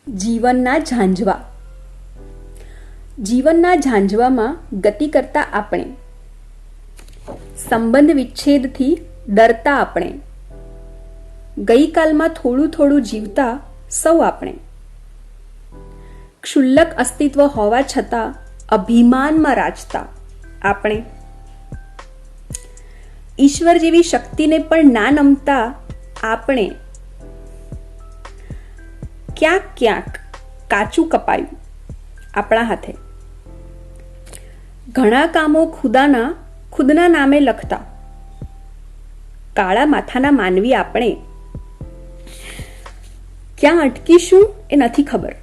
જીવનના ઝાંઝવા. જીવનના ઝાંઝવામાં ગતિ કરતા આપણે, સંબંધ વિચ્છેદથી ડરતા આપણે, ગઈકાલમાં થોડું થોડું જીવતા સૌ આપણે, ક્ષુલ્લક અસ્તિત્વ હોવા છતાં અભિમાનમાં રાચતા આપણે, ઈશ્વર જેવી શક્તિને પણ ના નમતા આપણે, ક્યાંક ક્યાંક કાચું કપાયું આપણા હાથે, ઘણા કામો ખુદના નામે લખતા કાળા માથાના માનવી આપણે, ક્યાં અટકીશું એ નથી ખબર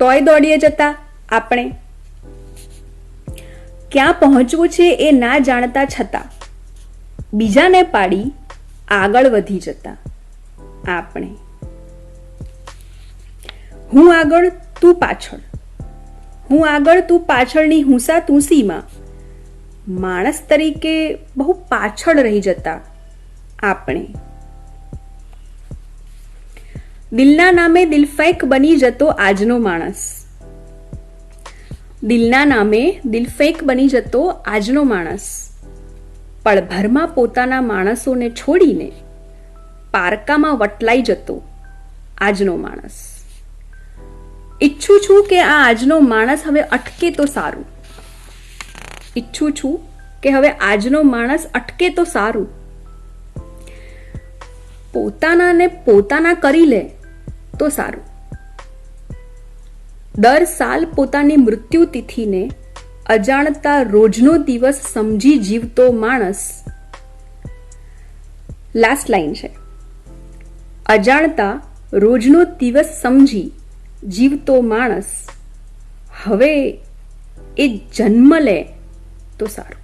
તોય દોડીએ જતા આપણે, ક્યાં પહોંચવું છે એ ના જાણતા છતાં બીજાને પાડી આગળ વધી જતા આપણે, હું આગળ તું પાછળ, હું આગળ તું પાછળની હુંસા તુંસીમાં માણસ તરીકે બહુ પાછળ રહી જતા આપણે, દિલના નામે દિલફેંક બની જતો આજનો માણસ, દિલના નામે દિલફેંક બની જતો આજનો માણસ, પળભરમાં પોતાના માણસોને છોડીને પારકામાં વટલાઈ જતો આજનો માણસ. ઈચ્છું છું કે આ આજનો માણસ હવે અટકે તો સારું, ઈચ્છું છું કે હવે આજનો માણસ અટકે તો સારું, પોતાનાને પોતાના કરી લે તો સારું. દર સાલ પોતાની મૃત્યુ તિથિને અજાણતા રોજનો દિવસ સમજી જીવતો માણસ, લાસ્ટ લાઈન છે, અજાણતા રોજનો દિવસ સમજી જીવતો માણસ હવે એ જન્મ લે તો સારું.